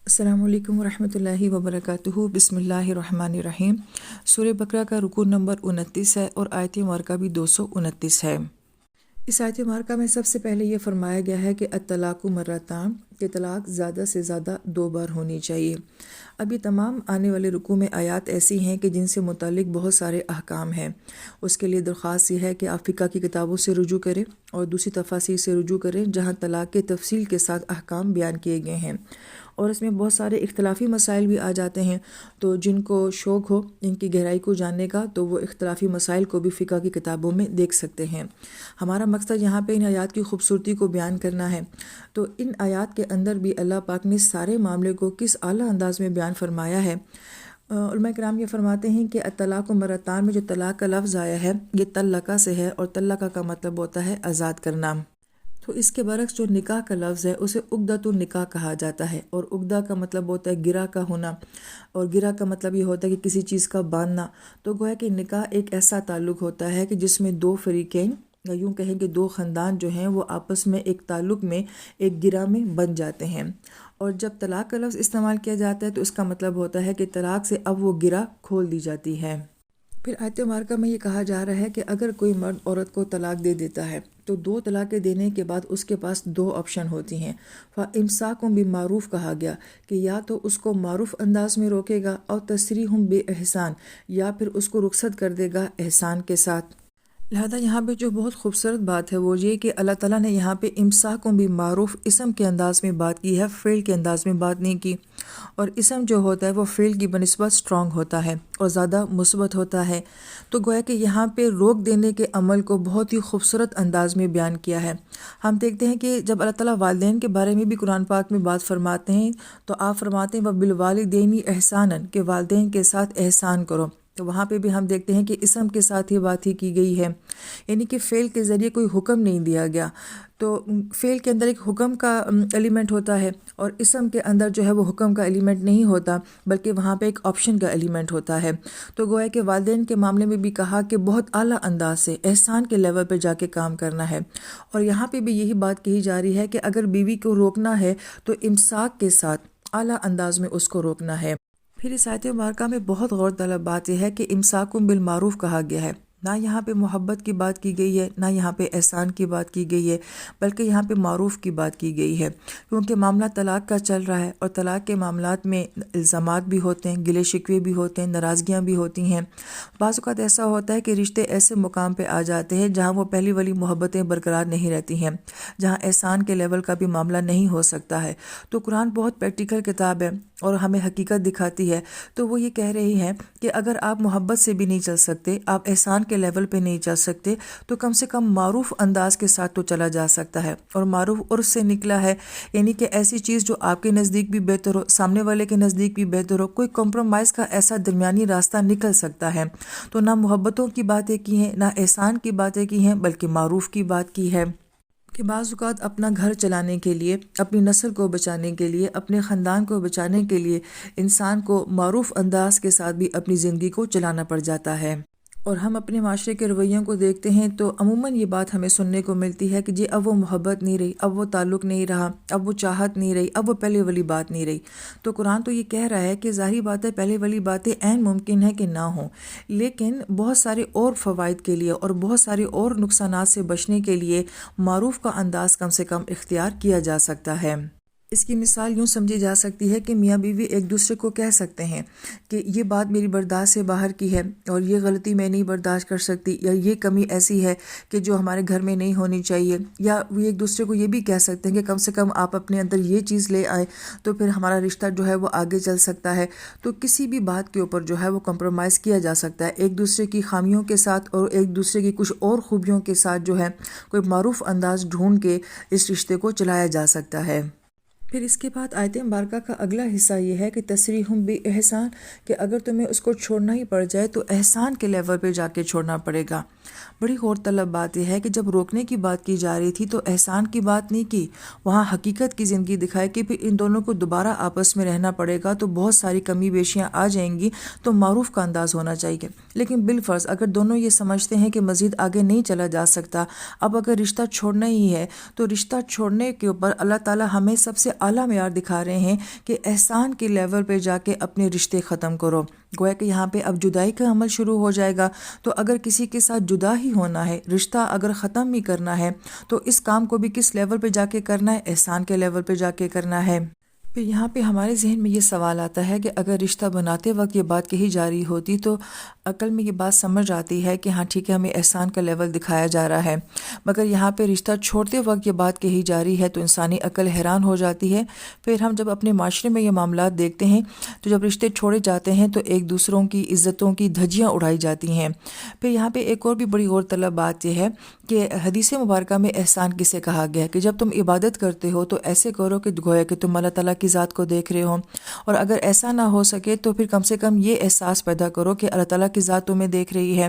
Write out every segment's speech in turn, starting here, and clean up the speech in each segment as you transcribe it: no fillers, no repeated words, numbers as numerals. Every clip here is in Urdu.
السلام علیکم ورحمۃ اللہ وبرکاتہ۔ بسم اللہ الرحمن الرحیم۔ سورہ بقرہ کا رکوع نمبر 29 ہے اور آیت مبارکہ بھی 229 ہے۔ اس آیت مبارکہ میں سب سے پہلے یہ فرمایا گیا ہے کہ الطلاق مرتان، کہ طلاق زیادہ سے زیادہ 2 بار ہونی چاہیے۔ اب یہ تمام آنے والے رکوع میں آیات ایسی ہیں کہ جن سے متعلق بہت سارے احکام ہیں۔ اس کے لیے درخواست یہ ہے کہ آپ فقہ کی کتابوں سے رجوع کریں اور دوسری تفاسیر سے رجوع کریں جہاں طلاق کے تفصیل کے ساتھ احکام بیان کیے گئے ہیں، اور اس میں بہت سارے اختلافی مسائل بھی آ جاتے ہیں، تو جن کو شوق ہو ان کی گہرائی کو جاننے کا تو وہ اختلافی مسائل کو بھی فقہ کی کتابوں میں دیکھ سکتے ہیں۔ ہمارا مقصد یہاں پہ ان آیات کی خوبصورتی کو بیان کرنا ہے، تو ان آیات کے اندر بھی اللہ پاک نے سارے معاملے کو کس اعلیٰ انداز میں بیان فرمایا ہے۔ علماء کرام یہ فرماتے ہیں کہ الطلاق مرتان میں جو طلاق کا لفظ آیا ہے یہ طلقہ سے ہے، اور طلقہ کا مطلب ہوتا ہے آزاد کرنا۔ تو اس کے برعکس جو نکاح کا لفظ ہے اسے عقدۃ النکاح کہا جاتا ہے، اور عقدہ کا مطلب ہوتا ہے گرہ کا ہونا، اور گرہ کا مطلب یہ ہوتا ہے کہ کسی چیز کا باندھنا۔ تو گویا کہ نکاح ایک ایسا تعلق ہوتا ہے کہ جس میں 2 فریقین یا یوں کہیں کہ 2 خاندان جو ہیں وہ آپس میں ایک تعلق میں ایک گرہ میں بن جاتے ہیں، اور جب طلاق کا لفظ استعمال کیا جاتا ہے تو اس کا مطلب ہوتا ہے کہ طلاق سے اب وہ گرہ کھول دی جاتی ہے۔ پھر آیت مبارکہ میں یہ کہا جا رہا ہے کہ اگر کوئی مرد عورت کو طلاق دے دیتا ہے تو 2 طلاقیں دینے کے بعد اس کے پاس 2 آپشن ہوتی ہیں۔ فَإِمْسَاكٌ بِمَعْرُوف کہا گیا کہ یا تو اس کو معروف انداز میں روکے گا، اور تسریح بِإِحسان، یا پھر اس کو رخصت کر دے گا احسان کے ساتھ۔ لہذا یہاں پہ جو بہت خوبصورت بات ہے وہ یہ کہ اللہ تعالیٰ نے یہاں پہ امساک بالمعروف اسم کے انداز میں بات کی ہے، فعل کے انداز میں بات نہیں کی، اور اسم جو ہوتا ہے وہ فعل کی بنسبت اسٹرانگ ہوتا ہے اور زیادہ مثبت ہوتا ہے۔ تو گویا کہ یہاں پہ روک دینے کے عمل کو بہت ہی خوبصورت انداز میں بیان کیا ہے۔ ہم دیکھتے ہیں کہ جب اللہ تعالیٰ والدین کے بارے میں بھی قرآن پاک میں بات فرماتے ہیں تو آپ فرماتے ہیں وَبِالْوَالِدَيْنِ إِحْسَانًا، کہ والدین کے ساتھ احسان کرو۔ تو وہاں پہ بھی ہم دیکھتے ہیں کہ اسم کے ساتھ ہی بات ہی کی گئی ہے، یعنی کہ فعل کے ذریعے کوئی حکم نہیں دیا گیا۔ تو فعل کے اندر ایک حکم کا ایلیمنٹ ہوتا ہے، اور اسم کے اندر جو ہے وہ حکم کا ایلیمنٹ نہیں ہوتا بلکہ وہاں پہ ایک آپشن کا ایلیمنٹ ہوتا ہے۔ تو گویا کہ والدین کے معاملے میں بھی کہا کہ بہت اعلیٰ انداز سے احسان کے لیول پہ جا کے کام کرنا ہے، اور یہاں پہ بھی یہی بات کہی جا رہی ہے کہ اگر بیوی کو روکنا ہے تو امساک کے ساتھ اعلیٰ انداز میں اس کو روکنا ہے۔ پھر اس آیت مبارکہ میں بہت غور طلب بات یہ ہے کہ امساک بالمعروف کہا گیا ہے، نہ یہاں پہ محبت کی بات کی گئی ہے، نہ یہاں پہ احسان کی بات کی گئی ہے، بلکہ یہاں پہ معروف کی بات کی گئی ہے، کیونکہ معاملہ طلاق کا چل رہا ہے، اور طلاق کے معاملات میں الزامات بھی ہوتے ہیں، گلے شکوے بھی ہوتے ہیں، ناراضگیاں بھی ہوتی ہیں۔ بعض اوقات ایسا ہوتا ہے کہ رشتے ایسے مقام پہ آ جاتے ہیں جہاں وہ پہلی والی محبتیں برقرار نہیں رہتی ہیں، جہاں احسان کے لیول کا بھی معاملہ نہیں ہو سکتا ہے۔ تو قرآن بہت پریکٹیکل کتاب ہے اور ہمیں حقیقت دکھاتی ہے، تو وہ یہ کہہ رہی ہے کہ اگر آپ محبت سے بھی نہیں چل سکتے، آپ احسان کے لیول پہ نہیں چل سکتے، تو کم سے کم معروف انداز کے ساتھ تو چلا جا سکتا ہے، اور معروف عرف سے نکلا ہے، یعنی کہ ایسی چیز جو آپ کے نزدیک بھی بہتر ہو، سامنے والے کے نزدیک بھی بہتر ہو، کوئی کمپرومائز کا ایسا درمیانی راستہ نکل سکتا ہے۔ تو نہ محبتوں کی باتیں کی ہیں، نہ احسان کی باتیں کی ہیں، بلکہ معروف کی بات کی ہے کہ بعض اوقات اپنا گھر چلانے کے لیے، اپنی نسل کو بچانے کے لیے، اپنے خاندان کو بچانے کے لیے انسان کو معروف انداز کے ساتھ بھی اپنی زندگی کو چلانا پڑ جاتا ہے۔ اور ہم اپنے معاشرے کے رویوں کو دیکھتے ہیں تو عموماً یہ بات ہمیں سننے کو ملتی ہے کہ جی اب وہ محبت نہیں رہی، اب وہ تعلق نہیں رہا، اب وہ چاہت نہیں رہی، اب وہ پہلے والی بات نہیں رہی۔ تو قرآن تو یہ کہہ رہا ہے کہ ظاہری بات ہے پہلے والی باتیں عین ممکن ہے کہ نہ ہوں، لیکن بہت سارے اور فوائد کے لیے اور بہت سارے اور نقصانات سے بچنے کے لیے معروف کا انداز کم سے کم اختیار کیا جا سکتا ہے۔ اس کی مثال یوں سمجھی جا سکتی ہے کہ میاں بیوی ایک دوسرے کو کہہ سکتے ہیں کہ یہ بات میری برداشت سے باہر کی ہے، اور یہ غلطی میں نہیں برداشت کر سکتی، یا یہ کمی ایسی ہے کہ جو ہمارے گھر میں نہیں ہونی چاہیے، یا وہ ایک دوسرے کو یہ بھی کہہ سکتے ہیں کہ کم سے کم آپ اپنے اندر یہ چیز لے آئے تو پھر ہمارا رشتہ جو ہے وہ آگے چل سکتا ہے۔ تو کسی بھی بات کے اوپر جو ہے وہ کمپرومائز کیا جا سکتا ہے، ایک دوسرے کی خامیوں کے ساتھ اور ایک دوسرے کی کچھ اور خوبیوں کے ساتھ جو ہے کوئی معروف انداز ڈھونڈ کے اس رشتے کو چلایا جا سکتا ہے۔ پھر اس کے بعد آیت مبارکہ کا اگلا حصہ یہ ہے کہ تسریح بِإِحسان، کہ اگر تمہیں اس کو چھوڑنا ہی پڑ جائے تو احسان کے لیول پہ جا کے چھوڑنا پڑے گا۔ بڑی غور طلب بات یہ ہے کہ جب روکنے کی بات کی جا رہی تھی تو احسان کی بات نہیں کی، وہاں حقیقت کی زندگی دکھائے کہ پھر ان دونوں کو دوبارہ آپس میں رہنا پڑے گا تو بہت ساری کمی بیشیاں آ جائیں گی، تو معروف کا انداز ہونا چاہیے۔ لیکن بالفرض اگر دونوں یہ سمجھتے ہیں کہ مزید آگے نہیں چلا جا سکتا، اب اگر رشتہ چھوڑنا ہی ہے تو رشتہ چھوڑنے کے اوپر اللہ تعالیٰ ہمیں سب سے اعلیٰ معیار دکھا رہے ہیں کہ احسان کے لیول پہ جا کے اپنے رشتے ختم کرو۔ گویا کہ یہاں پہ اب جدائی کا عمل شروع ہو جائے گا، تو اگر کسی کے ساتھ جدا ہی ہونا ہے، رشتہ اگر ختم ہی کرنا ہے، تو اس کام کو بھی کس لیول پہ جا کے کرنا ہے؟ احسان کے لیول پہ جا کے کرنا ہے۔ پھر یہاں پہ ہمارے ذہن میں یہ سوال آتا ہے کہ اگر رشتہ بناتے وقت یہ بات کہی جا رہی ہوتی تو عقل میں یہ بات سمجھ آتی ہے کہ ہاں ٹھیک ہے، ہمیں احسان کا لیول دکھایا جا رہا ہے، مگر یہاں پہ رشتہ چھوڑتے وقت یہ بات کہی جا رہی ہے تو انسانی عقل حیران ہو جاتی ہے۔ پھر ہم جب اپنے معاشرے میں یہ معاملات دیکھتے ہیں تو جب رشتے چھوڑے جاتے ہیں تو ایک دوسروں کی عزتوں کی دھجیاں اڑائی جاتی ہیں۔ پھر یہاں پہ ایک اور بھی بڑی غور طلب بات یہ ہے کہ حدیث مبارکہ میں احسان کسے کہا گیا ہے کہ جب تم عبادت کرتے ہو تو ایسے کرو کہ گویا کہ تم اللہ تعالیٰ کی ذات کو دیکھ رہے ہو، اور اگر ایسا نہ ہو سکے تو پھر کم سے کم یہ احساس پیدا کرو کہ اللہ تعالیٰ کی ذات تمہیں دیکھ رہی ہے۔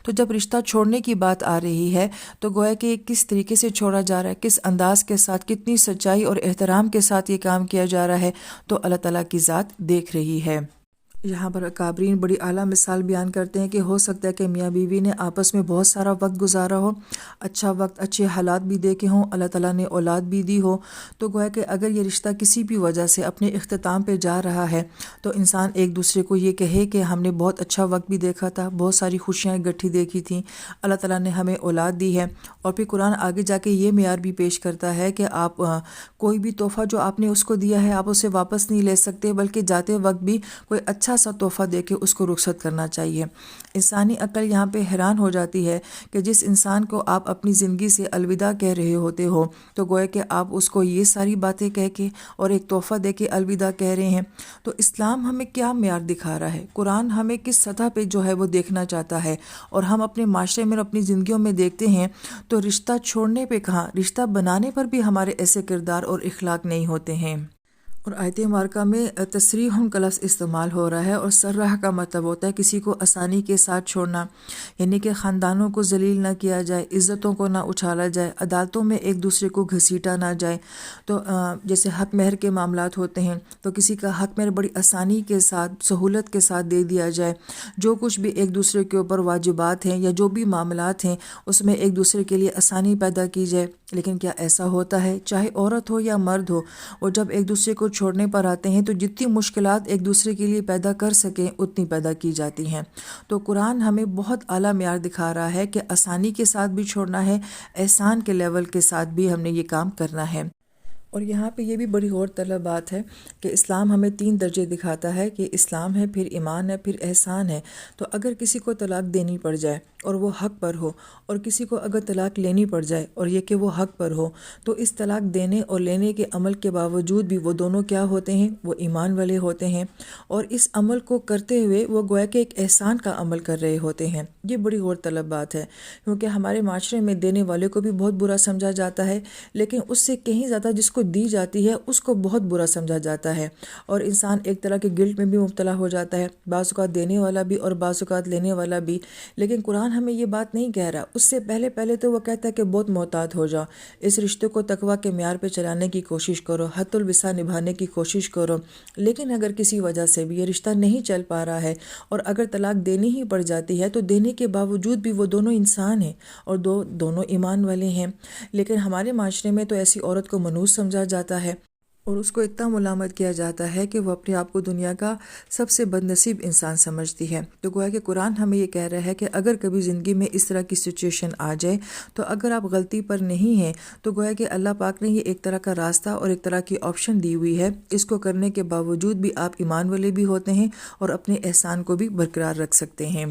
تو جب رشتہ چھوڑنے کی بات آ رہی ہے تو گویا کہ کس طریقے سے چھوڑا جا رہا ہے، کس انداز کے ساتھ، کتنی سچائی اور احترام کے ساتھ یہ کام کیا جا رہا ہے، تو اللہ تعالیٰ کی ذات دیکھ رہی ہے۔ یہاں پر اکابرین بڑی اعلیٰ مثال بیان کرتے ہیں کہ ہو سکتا ہے کہ میاں بیوی نے آپس میں بہت سارا وقت گزارا ہو، اچھا وقت، اچھے حالات بھی دیکھے ہوں، اللہ تعالیٰ نے اولاد بھی دی ہو، تو گویا کہ اگر یہ رشتہ کسی بھی وجہ سے اپنے اختتام پہ جا رہا ہے تو انسان ایک دوسرے کو یہ کہے کہ ہم نے بہت اچھا وقت بھی دیکھا تھا، بہت ساری خوشیاں اکٹھی دیکھی تھیں، اللہ تعالیٰ نے ہمیں اولاد دی ہے۔ اور پھر قرآن آگے جا کے یہ معیار بھی پیش کرتا ہے کہ آپ کوئی بھی تحفہ جو آپ نے اس کو دیا ہے آپ اسے واپس نہیں لے سکتے، بلکہ جاتے وقت بھی کوئی اچھا سا تحفہ دے کے اس کو رخصت کرنا چاہیے۔ انسانی عقل یہاں پہ حیران ہو جاتی ہے کہ جس انسان کو آپ اپنی زندگی سے الوداع کہہ رہے ہوتے ہو تو گویا کہ آپ اس کو یہ ساری باتیں کہہ کے اور ایک تحفہ دے کے الوداع کہہ رہے ہیں۔ تو اسلام ہمیں کیا معیار دکھا رہا ہے، قرآن ہمیں کس سطح پہ جو ہے وہ دیکھنا چاہتا ہے، اور ہم اپنے معاشرے میں اور اپنی زندگیوں میں دیکھتے ہیں تو رشتہ چھوڑنے پہ کہاں، رشتہ بنانے پر بھی ہمارے ایسے کردار اور اخلاق نہیں ہوتے ہیں۔ اور آیت مبارکہ میں تصریح کا لفظ استعمال ہو رہا ہے، اور سرح کا مطلب ہوتا ہے کسی کو آسانی کے ساتھ چھوڑنا، یعنی کہ خاندانوں کو ذلیل نہ کیا جائے، عزتوں کو نہ اچھالا جائے، عدالتوں میں ایک دوسرے کو گھسیٹا نہ جائے۔ تو جیسے حق مہر کے معاملات ہوتے ہیں تو کسی کا حق مہر بڑی آسانی کے ساتھ، سہولت کے ساتھ دے دیا جائے، جو کچھ بھی ایک دوسرے کے اوپر واجبات ہیں یا جو بھی معاملات ہیں اس میں ایک دوسرے کے لیے آسانی پیدا کی جائے۔ لیکن کیا ایسا ہوتا ہے؟ چاہے عورت ہو یا مرد ہو، وہ جب ایک دوسرے کو چھوڑنے پر آتے ہیں تو جتنی مشکلات ایک دوسرے کے لیے پیدا کر سکیں اتنی پیدا کی جاتی ہیں۔ تو قرآن ہمیں بہت اعلیٰ معیار دکھا رہا ہے کہ آسانی کے ساتھ بھی چھوڑنا ہے، احسان کے لیول کے ساتھ بھی ہم نے یہ کام کرنا ہے۔ اور یہاں پہ یہ بھی بڑی غور طلب بات ہے کہ اسلام ہمیں 3 درجے دکھاتا ہے کہ اسلام ہے، پھر ایمان ہے، پھر احسان ہے۔ تو اگر کسی کو طلاق دینی پڑ جائے اور وہ حق پر ہو، اور کسی کو اگر طلاق لینی پڑ جائے اور یہ کہ وہ حق پر ہو، تو اس طلاق دینے اور لینے کے عمل کے باوجود بھی وہ دونوں کیا ہوتے ہیں؟ وہ ایمان والے ہوتے ہیں، اور اس عمل کو کرتے ہوئے وہ گویا کہ ایک احسان کا عمل کر رہے ہوتے ہیں۔ یہ بڑی غور طلب بات ہے، کیونکہ ہمارے معاشرے میں دینے والے کو بھی بہت برا سمجھا جاتا ہے، لیکن اس سے کہیں زیادہ جس کو دی جاتی ہے اس کو بہت برا سمجھا جاتا ہے، اور انسان ایک طرح کے گلٹ میں بھی مبتلا ہو جاتا ہے، بعض اوقات دینے والا بھی اور بعض اوقات لینے والا بھی۔ لیکن قرآن ہمیں یہ بات نہیں کہہ رہا، اس سے پہلے تو وہ کہتا ہے کہ بہت محتاط ہو جاؤ، اس رشتے کو تقویٰ کے معیار پہ چلانے کی کوشش کرو، حد الوسع نبھانے کی کوشش کرو۔ لیکن اگر کسی وجہ سے بھی یہ رشتہ نہیں چل پا رہا ہے اور اگر طلاق دینی ہی پڑ جاتی ہے تو دینے کے باوجود بھی وہ دونوں انسان ہیں اور دونوں ایمان والے ہیں۔ لیکن ہمارے معاشرے میں تو ایسی عورت کو منحوس سمجھا جاتا ہے اور اس کو اتنا ملامت کیا جاتا ہے کہ وہ اپنے آپ کو دنیا کا سب سے بد نصیب انسان سمجھتی ہے۔ تو گویا کہ قرآن ہمیں یہ کہہ رہا ہے کہ اگر کبھی زندگی میں اس طرح کی سچویشن آ جائے تو اگر آپ غلطی پر نہیں ہیں تو گویا کہ اللہ پاک نے یہ ایک طرح کا راستہ اور ایک طرح کی آپشن دی ہوئی ہے، اس کو کرنے کے باوجود بھی آپ ایمان والے بھی ہوتے ہیں اور اپنے احسان کو بھی برقرار رکھ سکتے ہیں۔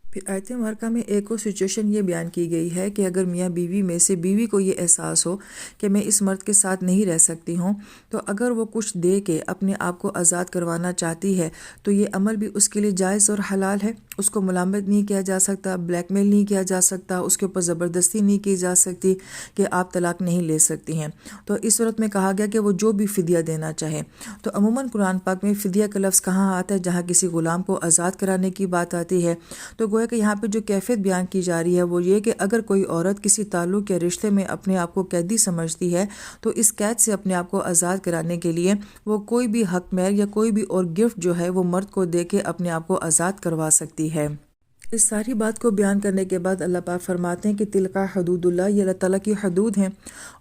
پھر آیت مبارکہ میں ایک اور سچویشن یہ بیان کی گئی ہے کہ اگر میاں بیوی میں سے بیوی کو یہ احساس ہو کہ میں اس مرد کے ساتھ نہیں رہ سکتی ہوں، تو اگر وہ کچھ دے کے اپنے آپ کو آزاد کروانا چاہتی ہے تو یہ عمل بھی اس کے لیے جائز اور حلال ہے، اس کو ملامت نہیں کیا جا سکتا، بلیک میل نہیں کیا جا سکتا، اس کے اوپر زبردستی نہیں کی جا سکتی کہ آپ طلاق نہیں لے سکتی ہیں۔ تو اس صورت میں کہا گیا کہ وہ جو بھی فدیہ دینا چاہے۔ تو عموماً قرآن پاک میں فدیہ کا لفظ کہاں آتا ہے؟ جہاں کسی غلام کو آزاد کرانے کی بات آتی ہے۔ تو گویا کہ یہاں پہ جو کیفیت بیان کی جا رہی ہے وہ یہ کہ اگر کوئی عورت کسی تعلق یا رشتے میں اپنے آپ کو قیدی سمجھتی ہے تو اس قید سے اپنے آپ کو آزاد کرانے کے لیے وہ کوئی بھی حق مہر یا کوئی بھی اور گفٹ جو ہے وہ مرد کو دے کے اپنے آپ کو آزاد کروا سکتی ہے۔ اس ساری بات کو بیان کرنے کے بعد اللہ پاک فرماتے ہیں کہ تلقا حدود اللہ، یہ اللہ تعالیٰ کی حدود ہیں،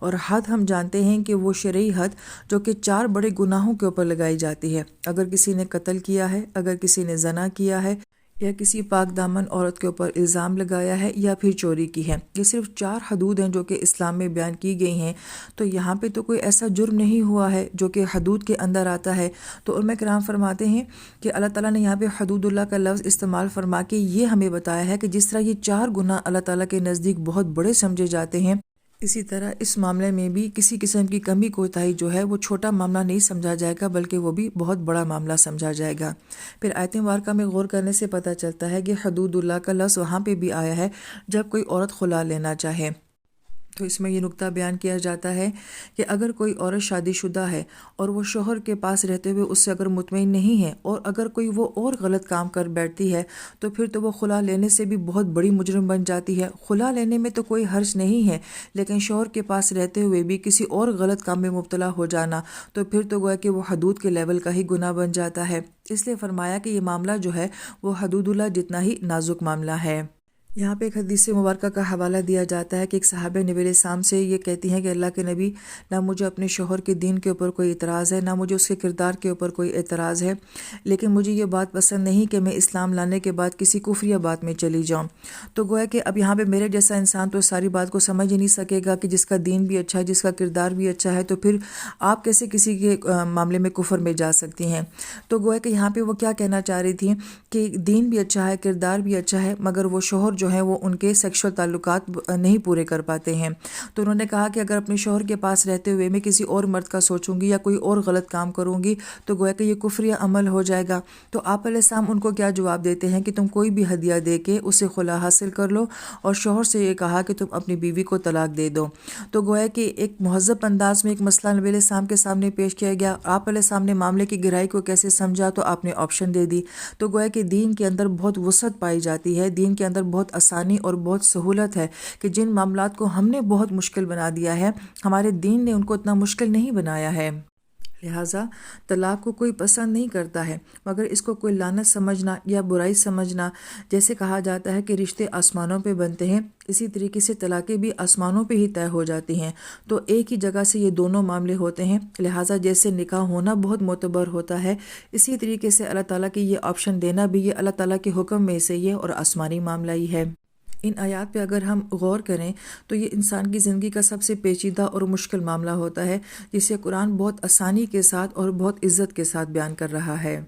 اور حد ہم جانتے ہیں کہ وہ شرعی حد جو کہ 4 بڑے گناہوں کے اوپر لگائی جاتی ہے۔ اگر کسی نے قتل کیا ہے، اگر کسی نے زنا کیا ہے، یا کسی پاک دامن عورت کے اوپر الزام لگایا ہے، یا پھر چوری کی ہے، یہ صرف 4 حدود ہیں جو کہ اسلام میں بیان کی گئی ہیں۔ تو یہاں پہ تو کوئی ایسا جرم نہیں ہوا ہے جو کہ حدود کے اندر آتا ہے۔ تو علماء کرام فرماتے ہیں کہ اللہ تعالیٰ نے یہاں پہ حدود اللہ کا لفظ استعمال فرما کے یہ ہمیں بتایا ہے کہ جس طرح یہ 4 گناہ اللہ تعالیٰ کے نزدیک بہت بڑے سمجھے جاتے ہیں، اسی طرح اس معاملے میں بھی کسی قسم کی کمی کوتاہی جو ہے وہ چھوٹا معاملہ نہیں سمجھا جائے گا، بلکہ وہ بھی بہت بڑا معاملہ سمجھا جائے گا۔ پھر آیت مبارکہ میں غور کرنے سے پتہ چلتا ہے کہ حدود اللہ کا لفظ وہاں پہ بھی آیا ہے جب کوئی عورت خلا لینا چاہے۔ تو اس میں یہ نقطہ بیان کیا جاتا ہے کہ اگر کوئی عورت شادی شدہ ہے اور وہ شوہر کے پاس رہتے ہوئے اس سے اگر مطمئن نہیں ہے، اور اگر کوئی وہ اور غلط کام کر بیٹھتی ہے، تو پھر تو وہ خلا لینے سے بھی بہت بڑی مجرم بن جاتی ہے۔ خلا لینے میں تو کوئی حرج نہیں ہے، لیکن شوہر کے پاس رہتے ہوئے بھی کسی اور غلط کام میں مبتلا ہو جانا تو پھر تو گویا کہ وہ حدود کے لیول کا ہی گناہ بن جاتا ہے۔ اس لیے فرمایا کہ یہ معاملہ جو ہے وہ حدود اللہ جتنا ہی نازک معاملہ ہے۔ یہاں پہ ایک حدیث مبارکہ کا حوالہ دیا جاتا ہے کہ ایک صحابہ نبی علیہ السلام سے یہ کہتی ہیں کہ اللہ کے نبی، نہ مجھے اپنے شوہر کے دین کے اوپر کوئی اعتراض ہے، نہ مجھے اس کے کردار کے اوپر کوئی اعتراض ہے، لیکن مجھے یہ بات پسند نہیں کہ میں اسلام لانے کے بعد کسی کفریہ بات میں چلی جاؤں۔ تو گویا کہ اب یہاں پہ میرے جیسا انسان تو ساری بات کو سمجھ ہی نہیں سکے گا کہ جس کا دین بھی اچھا ہے، جس کا کردار بھی اچھا ہے، تو پھر آپ کیسے کسی کے معاملے میں کفر میں جا سکتی ہیں۔ تو گویا کہ یہاں پہ وہ کیا کہنا چاہ رہی تھیں کہ دین بھی اچھا ہے، کردار بھی اچھا ہے، مگر وہ شوہر جو ہیں وہ ان کے سیکشول تعلقات نہیں پورے کر پاتے ہیں۔ تو انہوں نے کہا کہ اگر اپنے شوہر کے پاس رہتے ہوئے میں کسی اور مرد کا سوچوں گی یا کوئی اور غلط کام کروں گی تو گویا کہ یہ کفریہ عمل ہو جائے گا۔ تو آپ علیہ السلام ان کو کیا جواب دیتے ہیں کہ تم کوئی بھی ہدیہ دے کے اسے خلا حاصل کر لو، اور شوہر سے یہ کہا کہ تم اپنی بیوی کو طلاق دے دو۔ تو گویا کہ ایک مہذب انداز میں ایک مسئلہ نبی علیہ السلام کے سامنے پیش کیا گیا۔ آپ علیہ السلام نے معاملے کی گہرائی کو کیسے سمجھا، تو آپ نے آپشن دے دی۔ تو گویا کہ دین کے اندر بہت وسعت پائی جاتی ہے، دین کے اندر بہت آسانی اور بہت سہولت ہے کہ جن معاملات کو ہم نے بہت مشکل بنا دیا ہے، ہمارے دین نے ان کو اتنا مشکل نہیں بنایا ہے۔ لہٰذا طلاق کو کوئی پسند نہیں کرتا ہے، مگر اس کو کوئی لعنت سمجھنا یا برائی سمجھنا، جیسے کہا جاتا ہے کہ رشتے آسمانوں پہ بنتے ہیں، اسی طریقے سے طلاقیں بھی آسمانوں پہ ہی طے ہو جاتی ہیں۔ تو ایک ہی جگہ سے یہ دونوں معاملے ہوتے ہیں، لہٰذا جیسے نکاح ہونا بہت معتبر ہوتا ہے، اسی طریقے سے اللہ تعالیٰ کی یہ آپشن دینا بھی یہ اللہ تعالیٰ کے حکم میں سے ہی ہے اور آسمانی معاملہ ہی ہے۔ ان آیات پہ اگر ہم غور کریں تو یہ انسان کی زندگی کا سب سے پیچیدہ اور مشکل معاملہ ہوتا ہے، جسے قرآن بہت آسانی کے ساتھ اور بہت عزت کے ساتھ بیان کر رہا ہے۔